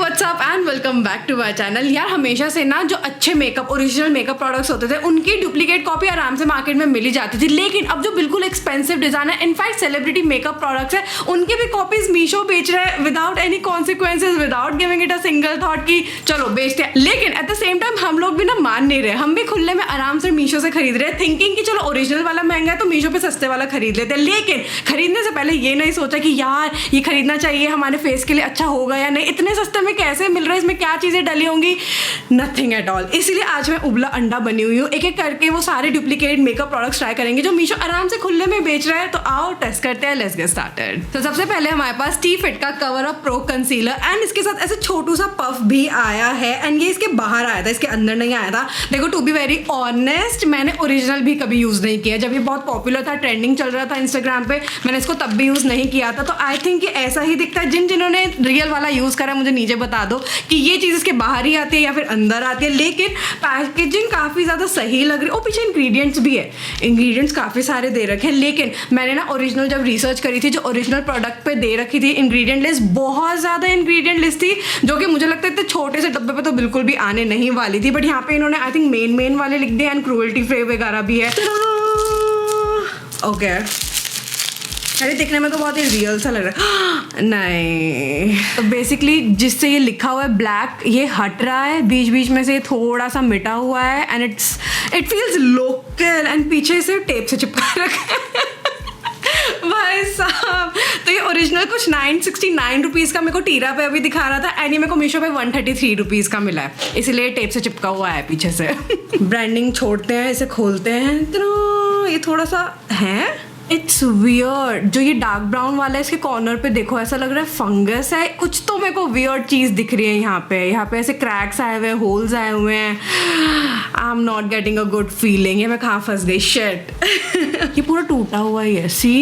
WhatsApp and welcome back to my channel. यार हमेशा से ना जो अच्छे मेकअप ओरिजिनल मेकअप प्रोडक्ट्स होते थे उनकी डुप्लीकेट कॉपी आराम से मार्केट में मिल ही जाती थी, लेकिन अब जो बिल्कुल एक्सपेंसिव डिजाइन है, इनफैक्ट सेलिब्रिटी मेकअप प्रोडक्ट्स है, उनके भी कॉपीज मीशो बेच रहे हैं without any consequences, without giving it a single thought कि चलो बेचते हैं। लेकिन एट द सेम टाइम हम लोग भी ना मान नहीं रहे, हम भी खुले में आराम से मीशो से खरीद रहे हैं, थिंकिंग कि चलो ओरिजिनल वाला महंगा है तो मीशो पे सस्ते वाला खरीद लेते हैं। लेकिन खरीदने से पहले ये नहीं सोचा कि यार ये खरीदना चाहिए, हमारे फेस के लिए अच्छा होगा या नहीं, इतने सस्ते में कैसे मिल रहा है, इसमें क्या चीजें डली होंगी, नथिंग एट ऑल। इसीलिए आज मैं उबला अंडा बनी हुई हूँ, एक एक करके वो सारे डुप्लीकेट मेकअप प्रोडक्ट्स ट्राई करेंगे जो मीशो आराम से खुले में बेच रहा है। तो आओ टेस्ट करते हैं, लेट्स गेट स्टार्टेड। तो सबसे पहले हमारे पास टी फिट का cover up pro concealer and इसके साथ ऐसे छोटू सा पफ भी आया है एंड ये इसके बाहर आया था, इसके अंदर नहीं आया था। देखो टू बी वेरी ऑनेस्ट, मैंने ओरिजिनल भी कभी यूज नहीं किया। जब ये बहुत पॉपुलर था, ट्रेंडिंग चल रहा था इंस्टाग्राम पे, मैंने इसको तब भी यूज नहीं किया था। तो आई थिंक ये ऐसा ही दिखता है। जिन्होंने रियल वाला यूज करा मुझे नीचे बता दो कि ये चीज इसके बाहर ही आती है या फिर अंदर आती है। लेकिन पैकेजिंग काफी ज्यादा सही लग रही है। और पीछे इंग्रेडिएंट्स भी है, इंग्रेडिएंट्स काफी सारे दे रखे हैं। लेकिन मैंने ना ओरिजिनल जब रिसर्च करी थी, जो ओरिजिनल प्रोडक्ट पे दे रखी थी इंग्रेडिएंट लिस्ट, बहुत ज्यादा इंग्रेडिएंट लिस्ट थी, जो कि मुझे लगता है इतने छोटे से डब्बे पे तो बिल्कुल भी आने नहीं वाली थी। बट यहाँ पे इन्होंने आई थिंक मेन वाले लिख दिए एंड क्रूएल्टी फ्री वगैरह भी है। ओके अरे दिखने में तो बहुत ही रियल सा लग रहा है। नहीं तो बेसिकली जिससे ये लिखा हुआ है ब्लैक, ये हट रहा है, बीच बीच में से थोड़ा सा मिटा हुआ है and it feels local and पीछे से टेप से चिपका रखा है। भाई साहब, तो ये ओरिजिनल कुछ 969 रुपीज़ का मेरे को टीरा पे अभी दिखा रहा था एंड ये मेरे को मीशो पे 133 रुपीज़ का मिला है, इसीलिए टेप से चिपका हुआ है पीछे से। ब्रांडिंग छोड़ते हैं, इसे खोलते हैं तो ये थोड़ा सा है, इट्स वियर्ड। जो ये डार्क ब्राउन वाला है इसके कॉर्नर पे देखो, ऐसा लग रहा है फंगस है कुछ, तो मेरे को वियर्ड चीज दिख रही है यहाँ पे ऐसे क्रैक्स आए हुए हैं, होल्स आए हुए हैं। आई am not getting a good feeling. ये मैं कहाँ फंस गई, शिट। ये पूरा टूटा हुआ ही है, सी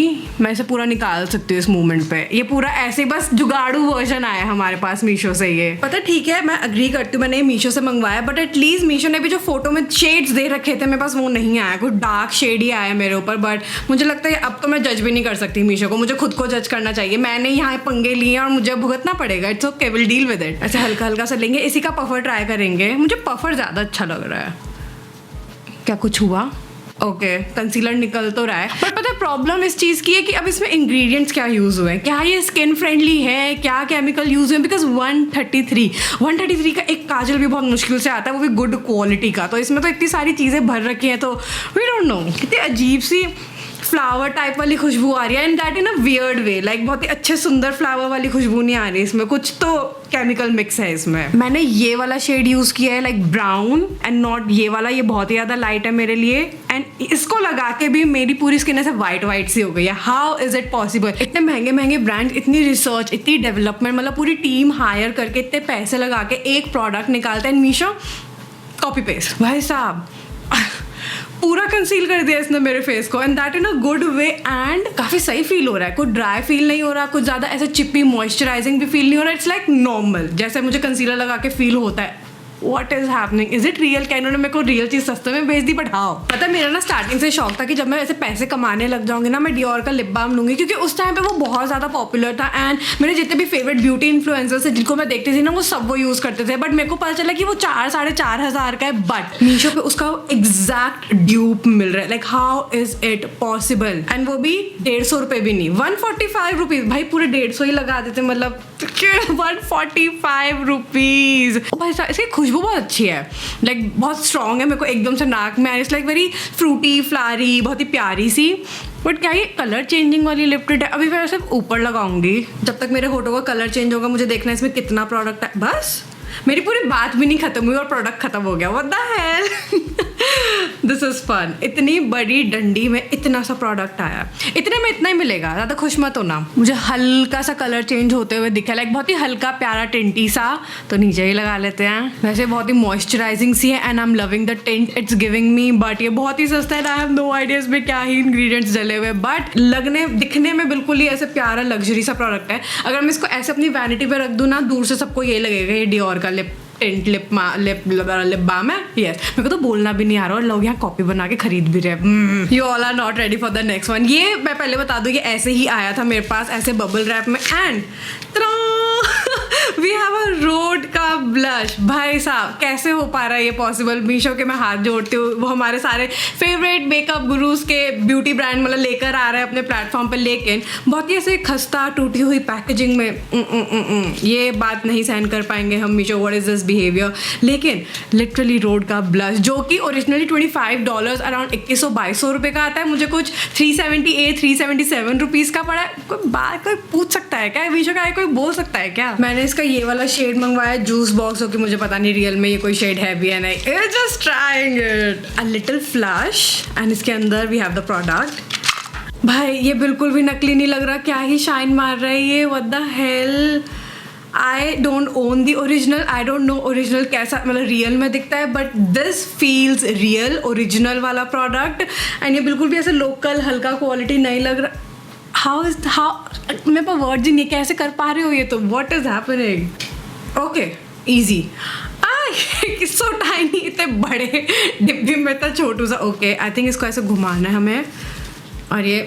मैं इसे पूरा निकाल सकती हूँ इस मूवमेंट पे। ये पूरा ऐसे बस जुगाड़ू वर्जन आया हमारे पास मीशो से। ये पता ठीक है, मैं अग्री करती हूँ, मैंने मीशो से मंगवाया, बट एटलीस्ट मीशो ने भी जो फोटो में शेड्स दे रखे थे मेरे पास वो नहीं आया, कुछ डार्क शेड ही आया मेरे ऊपर। बट मुझे लगता है अब तो मैं जज भी नहीं कर सकती मीशो को, मुझे खुद को जज करना चाहिए। मैंने यहाँ पंगे लिए और मुझे भुगतना पड़ेगा। It's okay, will deal with it. ऐसे हल्का हल्का सा लेंगे, इसी का पफर ट्राई करेंगे। मुझे पफर ज्यादा अच्छा लग रहा है। क्या कुछ हुआ? ओके कंसीलर निकल तो रहा है, पर पता है प्रॉब्लम इस चीज़ की है कि अब इसमें इंग्रेडिएंट्स क्या यूज़ हुए हैं, क्या ये स्किन फ्रेंडली है, क्या केमिकल यूज़ हुए हैं। बिकॉज 133 का एक काजल भी बहुत मुश्किल से आता है, वो भी गुड क्वालिटी का। तो इसमें तो इतनी सारी चीज़ें भर रखी हैं, तो वी डोंट नो, कितनी अजीब सी फ्लावर टाइप वाली खुशबू आ रही है and that in a weird way. Like बहुत ही अच्छे सुंदर फ्लावर वाली खुशबू नहीं आ रही इसमें, कुछ तो केमिकल मिक्स है इसमें। मैंने ये वाला शेड यूज किया है, लाइक ब्राउन एंड नॉट ये वाला, ये बहुत ही ज्यादा लाइट है मेरे लिए एंड इसको लगा के भी मेरी पूरी स्किन ऐसे वाइट सी हो गई है। How is it possible? इतने महंगे ब्रांड, इतनी रिसर्च, इतनी डेवलपमेंट, मतलब पूरी टीम हायर करके इतने पैसे लगा के एक प्रोडक्ट निकालता है, मीशो कॉपी पेस्ट। भाई साहब पूरा कंसील कर दिया इसने मेरे फेस को and that in a good way and काफी सही फील हो रहा है। कुछ ड्राई फील नहीं हो रहा, कुछ ज्यादा ऐसे चिपी मॉइस्चराइजिंग भी फील नहीं हो रहा। इट्स लाइक नॉर्मल, जैसे मुझे कंसीलर लगा के फील होता है। What is happening? Is it real? क्या इन्होंने मेरे को रियल चीज सस्ते में बेच दी? बट हाँ पता है, मेरा ना स्टार्टिंग से शौक था कि जब मैं ऐसे पैसे कमाने लग जाऊंगी ना, मैं डियोर का लिप बाम लूंगी, क्योंकि उस टाइम पे वो बहुत ज्यादा पॉपुलर था एंड मेरे जितने भी फेवरेट ब्यूटी इन्फ्लुएंसर्स है जिनको मैं देखती थी ना, वो सब वो यूज करते थे। बट मेरे को पता चला कि वो 4-4.5 का है, बट मीशो पे उसका एग्जैक्ट ड्यूप मिल रहा है। Like how is it possible? And वो भी 150 रुपये भी नहीं, 145 रुपीज। भाई पूरे 150 ही लगा देते, मतलब 145 रुपीज। भाई इसकी खुशबू बहुत अच्छी है, लाइक बहुत स्ट्रॉन्ग है, मेरे को एकदम से नाक में आ रही। It's like very Frooti Phulari, बहुत ही प्यारी सी। बट क्या ये कलर चेंजिंग वाली लिप टिंट है? अभी मैं सिर्फ ऊपर लगाऊंगी, जब तक मेरे होठों का कलर चेंज होगा मुझे देखना है इसमें कितना प्रोडक्ट है। बस मेरी पूरी बात भी नहीं खत्म हुई और प्रोडक्ट खत्म हो गया। What the hell, this is fun. इतनी बड़ी डंडी में इतना सा प्रोडक्ट आया, इतने में इतना ही मिलेगा, ज़्यादा खुश मत होना। मुझे हल्का सा कलर चेंज होते हुए दिखा, लाइक बहुत ही हल्का प्यारा टिंटी सा, तो नीचे ही लगा लेते हैं। वैसे बहुत ही मॉइस्चराइजिंग सी है and I am loving the tint it's giving me. But ये बहुत ही सस्ता है, आई हैव नो आइडिया इसमें क्या ही इंग्रेडिएंट्स डले हुए, बट दिखने में बिल्कुल ही ऐसे प्यारा लग्जरी सा प्रोडक्ट है। अगर मैं इसको ऐसे अपनी वैनिटी पे रख दूँ ना, दूर से सबको ये लगेगा ये डियोर का लिप टिंट लिप बाम है। यस, मेरे को तो बोलना भी नहीं आ रहा और लोग यहाँ कॉपी बना के खरीद भी रहे। You all are not ready for the next one. ये मैं पहले बता दूँ, ये ऐसे ही आया था मेरे पास, ऐसे बबल रैप में and we have a Rhode blush, भाई साहब कैसे हो पा रहा है ये पॉसिबल? मीशो के मैं हाथ जोड़ती हूँ, वो हमारे सारे फेवरेट मेकअप गुरुज के ब्यूटी ब्रांड मतलब लेकर आ रहे हैं अपने प्लेटफॉर्म पर, लेकिन बहुत ही ऐसे खस्ता टूटी हुई पैकेजिंग में ये बात नहीं सहन कर पाएंगे हम Meesho. What is this behaviour? लेकिन लिटरली रोड का ब्लश जो कि ओरिजिनली $25 अराउंड 2100-2200 रुपये का आता है, मुझे कुछ 377 रुपीज़ का पड़ा है। कोई पूछ सकता है क्या मीशो का? कोई बोल सकता है क्या? मैंने इसका ये वाला शेड मंगवाया जूस बॉक्स, कि मुझे पता नहीं रियल में ये कोई शेड है भी है नहीं। Just trying it, a little flash and इसके अंदर वी हैव द प्रोडक्ट। भाई ये बिल्कुल भी नकली नहीं लग रहा, क्या ही शाइन मार रहा है ये, what the hello. I don't own the original, I don't no original कैसा मतलब रियल में दिखता है, but this feels real original वाला प्रोडक्ट। एंड ये बिल्कुल भी ऐसे लोकल हल्का क्वालिटी नहीं लग रहा। हाउ मेरे पास वर्ड्स ही नहीं, कैसे कर पा रहे हो ये? तो what is happening? Okay easy, so tiny, इतने बड़े डिब्बे में था छोटू सा। ओके आई थिंक इसको ऐसे घुमाना है हमें, और ये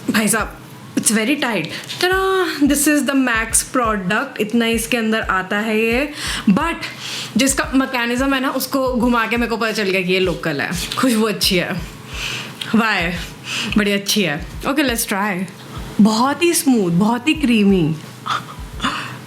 भाई साहब इट्स वेरी टाइट। चलो this is the max product, इतना इसके अंदर आता है ये, बट जिसका मैकेनिज्म है ना उसको घुमा के मेरे को पता चल गया कि ये लोकल है। खुशबू अच्छी है, वाह बड़ी अच्छी है। Okay let's try. बहुत ही स्मूथ, बहुत ही क्रीमी,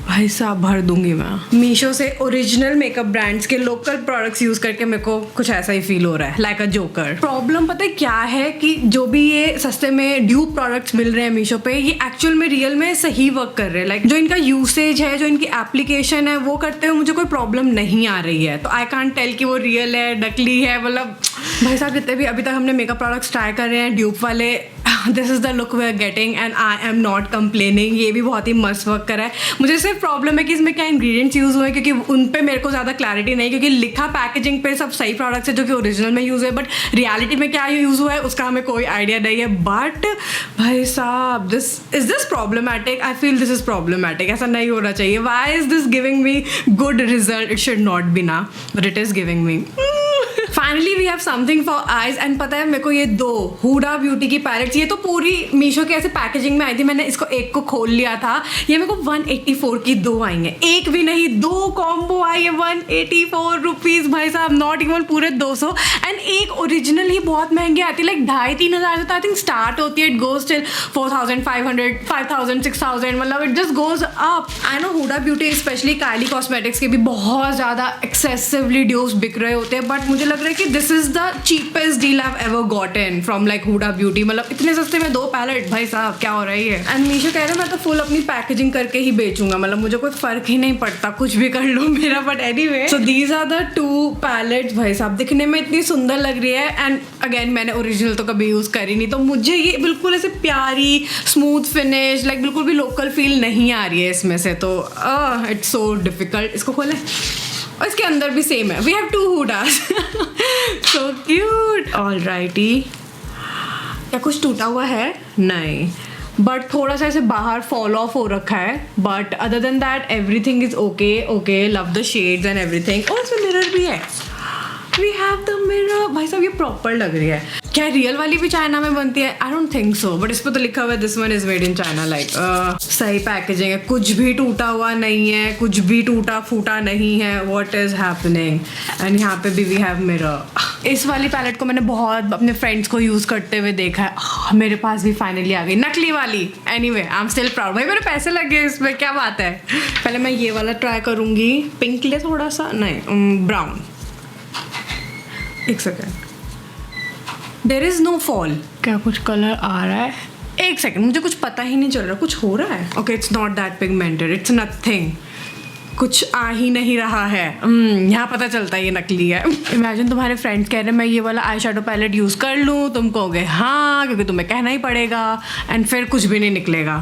भाई साहब भर दूंगी मैं। मीशो से ओरिजिनल मेकअप ब्रांड्स के लोकल प्रोडक्ट्स यूज करके मेरे को कुछ ऐसा ही फील हो रहा है, लाइक अ जोकर। प्रॉब्लम पता है क्या है कि जो भी ये सस्ते में ड्यूप प्रोडक्ट्स मिल रहे हैं मीशो पे, ये एक्चुअल में रियल में सही वर्क कर रहे हैं। लाइक जो इनका यूसेज है, जो इनकी एप्लीकेशन है, वो करते हुए मुझे कोई प्रॉब्लम नहीं आ रही है। तो आई कांट टेल कि वो रियल है नकली है। मतलब भाई साहब जितने भी अभी तक हमने मेकअप प्रोडक्ट्स ट्राई कर रहे हैं ड्यूप वाले, this is the look we are getting and I am not complaining. ये भी बहुत ही मस्त वर्क करा है। मुझे सिर्फ प्रॉब्लम है कि इसमें क्या इंग्रेडिएंट्स यूज़ हुए हैं, क्योंकि उन पे मेरे को ज़्यादा क्लैरिटी नहीं, क्योंकि लिखा पैकेजिंग पे सब सही प्रोडक्ट्स है जो कि ओरिजिनल में यूज़ है, बट रियलिटी में क्या यूज़ हुआ है उसका हमें कोई आइडिया नहीं है। बट भाई साहब this problematic? I feel this is problematic. ऐसा नहीं होना चाहिए। Why is this giving me good result? It should not be ना, but it is giving me. Finally we have something for eyes. And पता है मेरे को ये 2 हुडा ब्यूटी की पैलेट्स, ये तो पूरी मीशो के ऐसे पैकेजिंग में आई थी, मैंने इसको एक को खोल लिया था। ये मेरे को 184 की 2 आई हैं, एक भी नहीं 2 कॉम्बो आई है 184 रुपीज़। भाई साहब नॉट इवन पूरे 200। एंड एक ओरिजिनल ही बहुत महंगी आती है, लाइक 2,500-3 हज़ार से तो आई थिंक स्टार्ट होती है। इट गोज टिल 4,500 5,000 6,000, मतलब it just goes up. I know Huda Beauty especially Kylie Cosmetics के भी बहुत ज़्यादा एक्सेसिवली ड्यूस बिक रहे होते हैं, बट मुझे लग रहा है कि this is the cheapest deal I have ever gotten from like Huda Beauty. मतलब इतने सस्ते में 2 पैलेट, भाई साहब क्या हो रही है। एंड मीशो कह रहे हैं मैं तो फुल अपनी पैकेजिंग करके ही बेचूंगा, मतलब मुझे कोई फर्क ही नहीं पड़ता, कुछ भी कर लो मेरा। But anyway so these are the 2 palettes. भाई साहब दिखने में इतनी सुंदर लग रही है। एंड अगेन मैंने ओरिजिनल तो कभी यूज करी नहीं, तो मुझे ये बिल्कुल ऐसे प्यारी स्मूथ फिनिश, लाइक बिल्कुल भी लोकल फील नहीं आ रही है इसमें से। तो इट्स सो डिफिकल्ट। इसको खोलें, और इसके अंदर भी सेम है। We have 2 Hudas, so cute. Alrighty, क्या कुछ टूटा हुआ है? नहीं, बट थोड़ा सा ऐसे बाहर फॉल ऑफ हो रखा है, but other than that everything is okay. Love the shades and everything. और इसमें मिरर भी है, वी हैव द मिरर। भाई साहब ये प्रॉपर लग रही है। क्या रियल वाली भी चाइना में बनती है? I don't think so, but इस पर तो लिखा हुआ है this one is made in China. Like सही पैकेजिंग है, कुछ भी टूटा हुआ नहीं है, कुछ भी टूटा फूटा नहीं है। What is happening? एंड यहाँ पे भी वी हैव मिरर। इस वाली पैलेट को मैंने बहुत अपने फ्रेंड्स को यूज करते हुए देखा है। मेरे पास भी फाइनली आ गई नकली वाली। Anyway I am still proud. भाई मेरे पैसे लगे इसमें, क्या बात है। पहले मैं ये वाला ट्राई करूंगी, पिंक ले थोड़ा सा, नहीं ब्राउन। एक second, there is no fall. क्या कुछ कलर आ रहा है? एक सेकेंड, मुझे कुछ पता ही नहीं चल रहा, कुछ हो रहा है। Okay it's not that pigmented, it's nothing, कुछ आ ही नहीं रहा है। यहाँ पता चलता है ये नकली है। इमेजिन तुम्हारे फ्रेंड्स कह रहे हैं मैं ये वाला आई शेडो पैलेट यूज़ कर लूँ, तुम कहोगे हाँ, क्योंकि तुम्हें कहना ही पड़ेगा, एंड फिर कुछ भी नहीं निकलेगा।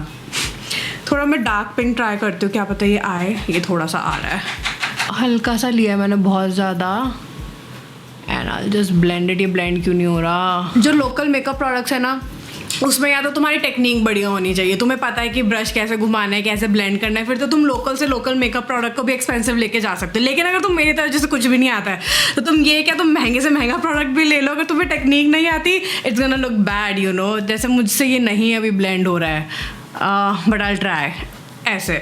थोड़ा मैं डार्क पिंक ट्राई करती हूँ, क्या पता ये आए। ये थोड़ा सा आ रहा है, हल्का सा लिया मैंने, बहुत ज़्यादा। And I just blend it. ये ब्लेंड क्यों नहीं हो रहा? जो लोकल मेकअप प्रोडक्ट्स है ना, उसमें या तो तुम्हारी टेक्निक बढ़िया होनी चाहिए, तुम्हें पता है कि ब्रश कैसे घुमाना है, कैसे ब्लेंड करना है, फिर तो तुम लोकल से लोकल मेकअप प्रोडक्ट को भी एक्सपेंसिव लेके जा सकते हो। लेकिन अगर तुम मेरी तरह जैसे कुछ भी नहीं आता है, तो तुम ये क्या, तुम महंगे से महंगा प्रोडक्ट भी ले लो, अगर तुम्हें टेक्निक नहीं आती it's gonna look bad, you know. जैसे मुझसे ये नहीं अभी ब्लेंड हो रहा है, बट आई ट्राई ऐसे।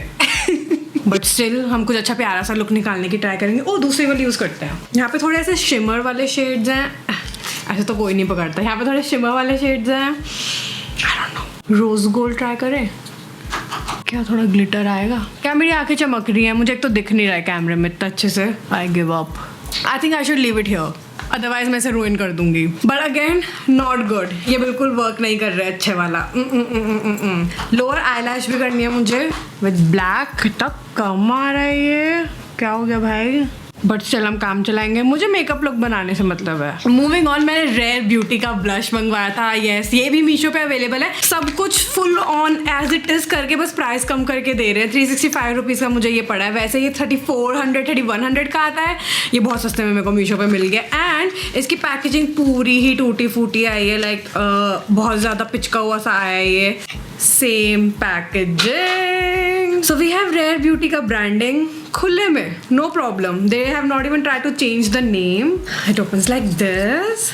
बट स्टिल हम कुछ अच्छा प्यारा सा लुक निकालने की ट्राई करेंगे। ओ दूसरी वाली यूज़ करते हैं। यहाँ पे थोड़े ऐसे शिमर वाले शेड्स हैं, ऐसे तो कोई नहीं पकड़ता। यहाँ पे थोड़े शिमर वाले शेड्स हैं, I don't know, rose gold try करें क्या? थोड़ा ग्लिटर आएगा क्या? मेरी आंखें चमक रही हैं, मुझे एक तो दिख नहीं रहा है कैमरे में इतना अच्छे से। I give up, I think I should leave it here, otherwise मैं इसे रुइन कर दूंगी। बट अगेन नॉट गुड, ये बिल्कुल वर्क नहीं कर रहा है अच्छे वाला। लोअर आईलैश भी करनी है मुझे विद ब्लैक। कितना कम आ रहा है ये, क्या हो गया भाई? बट चल हम काम चलाएंगे, मुझे मेकअप लुक बनाने से मतलब है। मूविंग ऑन, मैंने रेयर ब्यूटी का ब्लश मंगवाया था। यस, ये भी मीशो पे अवेलेबल है। सब कुछ full on as it is करके, बस प्राइस कम करके दे रहे हैं। 365 रुपीज़ का मुझे ये पड़ा है। वैसे ये 3400 3100 का आता है। ये बहुत सस्ते में मेरे को मीशो पे मिल गया। एंड इसकी पैकेजिंग पूरी ही टूटी फूटी आई है, लाइक बहुत ज़्यादा पिचका हुआ सा आया है ये। Same packaging. So we have Rare Beauty का ब्रांडिंग खुले में, no problem. They have not even try to change the name. It opens like this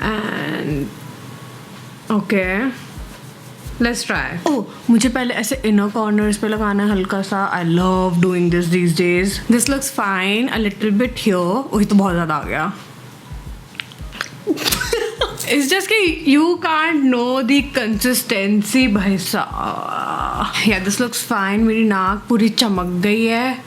and okay, let's try. Oh, मुझे पहले ऐसे इनर कॉर्नर्स पे लगाना है हल्का सा। I love doing this these days. This looks fine, a little bit here. वही तो बहुत ज़्यादा आ गया। It's just कि you can't know the consistency भाई साहब। Yeah, this looks fine। मेरी नाक पूरी चमक गई है।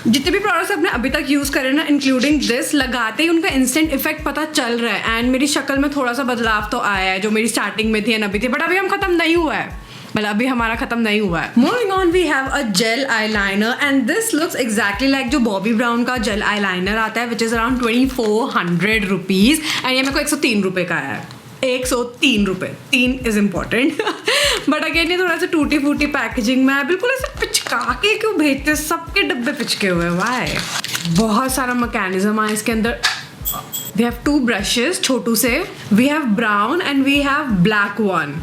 जितने भी प्रोडक्ट्स आपने अभी तक यूज़ करे ना, इंक्लूडिंग दिस, लगाते ही उनका इंस्टेंट इफेक्ट पता चल रहा है। एंड मेरी शक्ल में थोड़ा सा बदलाव तो आया है, जो मेरी स्टार्टिंग में थी एंड अभी थी। बट अभी हम खत्म नहीं हुआ है, मतलब अभी हमारा खत्म नहीं हुआ है। Moving on, we have a gel eyeliner and this looks exactly like जो बॉबी ब्राउन का जेल आईलाइनर आता है, which is around 2400 rupees. And ये मेरे को 103 रुपये का आया है। 103 रुपये, 3 इज इम्पॉर्टेंट। बट अगेन ये थोड़ा सा टूटी फूटी पैकेजिंग में है, बिल्कुल ऐसे पिचका के क्यों भेजते, सबके डब्बे पिचके हुए हैं, वाई? बहुत सारा मैकेनिज्म है इसके अंदर। वी हैव 2 ब्रशेस छोटू से, we have brown and we have black one.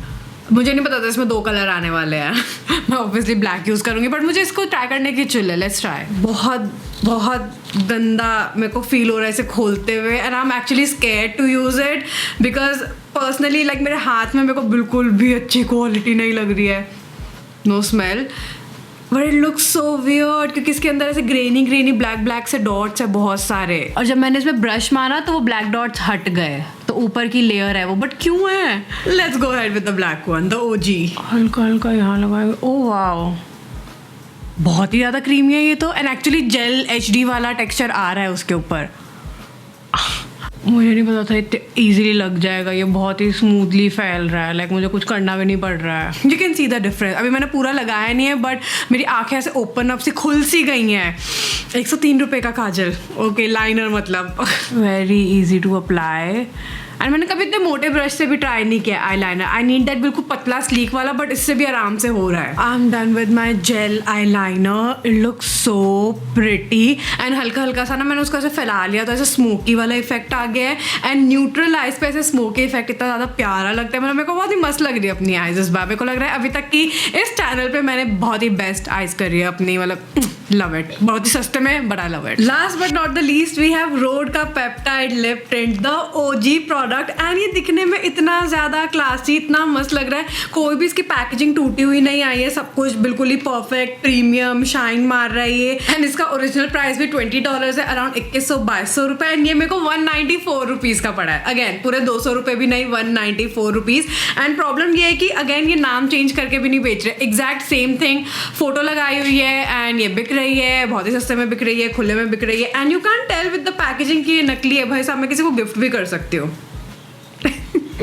मुझे नहीं पता था इसमें 2 कलर आने वाले हैं। मैं ऑब्वियसली ब्लैक यूज़ करूँगी, बट मुझे इसको ट्राई करने की चिल है। Let's try. बहुत बहुत गंदा मेरे को फील हो रहा है इसे खोलते हुए, and I am actually scared to use it because personally like मेरे हाथ में मेरे को बिल्कुल भी अच्छी क्वालिटी नहीं लग रही है। No smell, but it looks so weird, क्योंकि इसके अंदर ऐसे ग्रेनी ब्लैक से डॉट्स है बहुत सारे। और जब मैंने इसमें ब्रश मारा तो वो ब्लैक डॉट्स हट गए, तो ऊपर की लेयर है वो, बट क्यों है? Let's go ahead with the black one, the OG. हल्का हल्का यहाँ लगाएंगे। ओह वाओ, बहुत ही ज़्यादा क्रीमी है ये तो। एंड एक्चुअली जेल HD वाला टेक्सचर आ रहा है उसके ऊपर। मुझे नहीं पता था इतने ईजिली लग जाएगा, ये बहुत ही स्मूथली फैल रहा है। लाइक मुझे कुछ करना भी नहीं पड़ रहा है। You can see the difference. अभी मैंने पूरा लगाया नहीं है, बट मेरी आंखें ऐसे ओपन अप सी खुल सी गई हैं। 103 रुपये का काजल, ओके, लाइनर मतलब। Very easy to apply. And मैंने कभी इतने मोटे ब्रश से भी ट्राई नहीं किया eye liner. I need that बिल्कुल पतला स्लीक वाला, बट इससे भी आराम से हो रहा है। I am done with my gel eyeliner. It looks so pretty and हल्का हल्का सा ना मैंने उसको ऐसे फैला लिया तो ऐसे स्मोकी वाला इफेक्ट आ गया है। एंड न्यूट्रल आइज पे ऐसे स्मोकी इफेक्ट इतना ज़्यादा प्यारा लगता है। मतलब मेरे को बहुत ही मस्त लग रही है अपनी आइज इस बार। मेरे को लग रहा है अभी तक की इस चैनल पे मैंने बहुत ही बेस्ट आइज करी है अपनी, मतलब लव इट। बहुत ही सस्ते में, but I love it. Last but not the least, we have Rhode का peptide lip tint, the OG product. And ये दिखने में इतना ज़्यादा क्लासी, इतना मस्त लग रहा है। कोई भी इसकी पैकेजिंग टूटी हुई नहीं आई है, सब कुछ बिल्कुल ही परफेक्ट प्रीमियम शाइन मार रहा है ये। एंड इसका ओरिजिनल प्राइस भी $20 है, अराउंड 2100-2200 रुपये। एंड ये मेरे को 194 रुपीज़ का पड़ा है। अगेन पूरे 200 रुपये भी नहीं, 194 रुपीज़। एंड प्रॉब्लम ये है कि अगेन ये नाम चेंज करके भी नहीं बेच रहे, एग्जैक्ट सेम थिंग। फोटो लगाई हुई है एंड ये बिक रही है, बहुत ही सस्ते में बिक रही है, खुले में बिक रही है। And you can tell with the packaging कि ये नकली है। भाई साहब, मैं किसी को गिफ्ट भी कर सकती हूँ।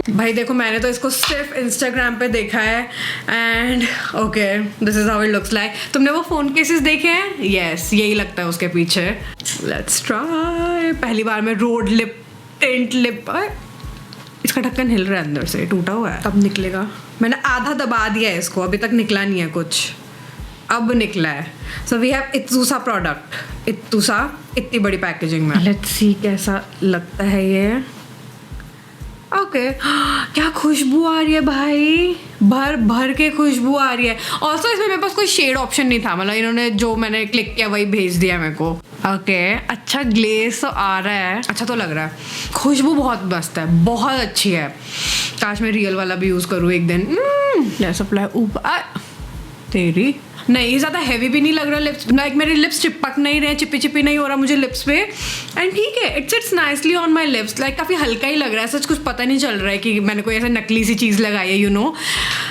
भाई देखो, मैंने तो इसको सिर्फ इंस्टाग्राम पे देखा है and okay, this is how it looks like. तुमने वो फोन केसेस देखे हैं? यस, यही लगता है उसके पीछे। Let's try. पहली बार में रोड लिप टिंट लिप। इसका ढक्कन हिल रहा है अंदर से, टूटा हुआ है, कब निकलेगा? मैंने आधा दबा दिया है इसको, अभी तक निकला नहीं है कुछ, अब निकला है। सो वी हैव इत्तूसा प्रोडक्ट, इत्तूसा, इतनी बड़ी पैकेजिंग में। लेट्स सी कैसा लगता है ये। ओके, क्या खुशबू आ रही है भाई, भर भर के खुशबू आ रही है। ऑल्सो इसमें मेरे पास कोई शेड ऑप्शन नहीं था, मतलब इन्होंने जो मैंने क्लिक किया वही भेज दिया मेरे को। ओके, अच्छा ग्लेस तो आ रहा है, अच्छा तो लग रहा है। खुशबू बहुत मस्त है, बहुत अच्छी है। काश मैं रियल वाला भी यूज़ करूँ एक दिन। लेट्स अप्लाई ऊपर। तेरी नहीं, ये ज़्यादा हैवी भी नहीं लग रहा लिप्स, लाइक मेरे लिप्स चिपक नहीं रहे, चिपी नहीं हो रहा मुझे लिप्स पे, एंड ठीक है, it sits nicely on my lips, like काफ़ी हल्का ही लग रहा है, सच कुछ पता नहीं चल रहा है कि मैंने कोई ऐसा नकली सी चीज़ लगाई है, यू नो,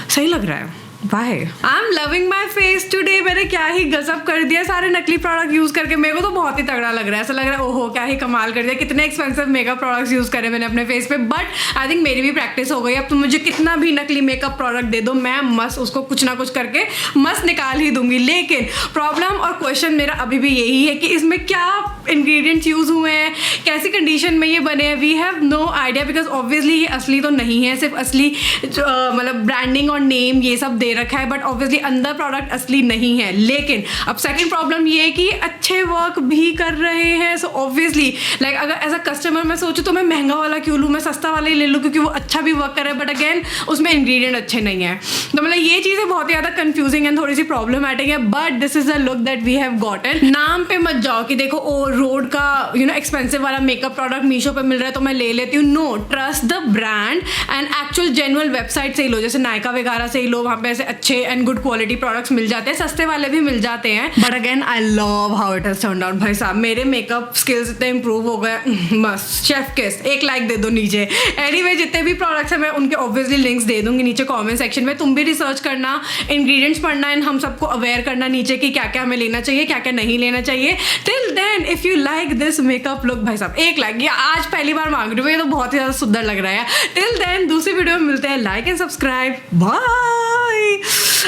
सही लग रहा है। Why I am loving my face today. मैंने क्या ही गजब कर दिया सारे नकली प्रोडक्ट यूज़ करके, मेरे को तो बहुत ही तगड़ा लग रहा है, ऐसा लग रहा है ओहो क्या ही कमाल कर दिया, कितने एक्सपेंसिव मेकअप प्रोडक्ट्स यूज़ करे मैंने अपने फेस पे, बट आई थिंक मेरी भी प्रैक्टिस हो गई, अब तुम मुझे कितना भी नकली मेकअप प्रोडक्ट दे दो, मैं मस्त उसको कुछ ना कुछ करके मस्त निकाल ही दूंगी। लेकिन प्रॉब्लम और क्वेश्चन मेरा अभी भी यही है कि इसमें क्या इंग्रेडिएंट्स यूज़ हुए हैं, कैसी कंडीशन में ये बने हैं, we have no idea, because obviously ये असली तो नहीं है, सिर्फ असली मतलब ब्रांडिंग और नेम ये सब दे रखा है, बट ऑब्वियसली अंदर प्रोडक्ट असली नहीं है। लेकिन अब सेकंड प्रॉब्लम ये है कि अच्छे वर्क भी कर रहे हैं, सो ऑब्वियसली लाइक अगर एज अ कस्टमर मैं सोचूं तो मैं महंगा वाला क्यों लूँ, मैं सस्ता वाला ही ले लूँ क्योंकि वो अच्छा भी वर्क कर रहा है, बट अगेन उसमें इंग्रेडिएंट अच्छे नहीं है। तो मतलब ये चीज़ें बहुत ही ज़्यादा कंफ्यूजिंग एंड थोड़ी सी प्रॉब्लमैटिक है, but this is the look that we have gotten. नाम पे मत जाओ कि देखो ओ रोड का यू नो एक्सपेंसिव वाला मेकअप प्रोडक्ट मीशो पे मिल रहा है तो मैं ले लेती हूँ। No, trust the brand and actual genuine website से ही लो, जैसे नायका वगैरह से ही लो, वहाँ पे ऐसे अच्छे एंड गुड क्वालिटी प्रोडक्ट्स मिल जाते हैं, सस्ते वाले भी मिल जाते हैं। But again I love how it has turned out. भाई साहब मेरे मेकअप स्किल्स इतने इंप्रूव हो गए, मस्त शेफ किस, एक लाइक दे दो नीचे। एनीवे जितने भी प्रोडक्ट्स हैं मैं उनके ऑब्वियसली लिंक्स दे दूंगी नीचे कमेंट सेक्शन में, तुम भी रिसर्च करना, इंग्रेडिएंट्स पढ़ना एंड हम सबको अवेयर करना नीचे कि क्या क्या हमें लेना चाहिए क्या क्या नहीं लेना चाहिए। Till then if you like this makeup look, भाई साहब एक लाइक, ये आज पहली बार मांग रही हूँ, ये तो बहुत ही ज़्यादा सुंदर लग रहा है। टिल देन दूसरी वीडियो में मिलते हैं, like and subscribe, bye.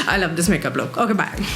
I love this makeup look. Okay, bye.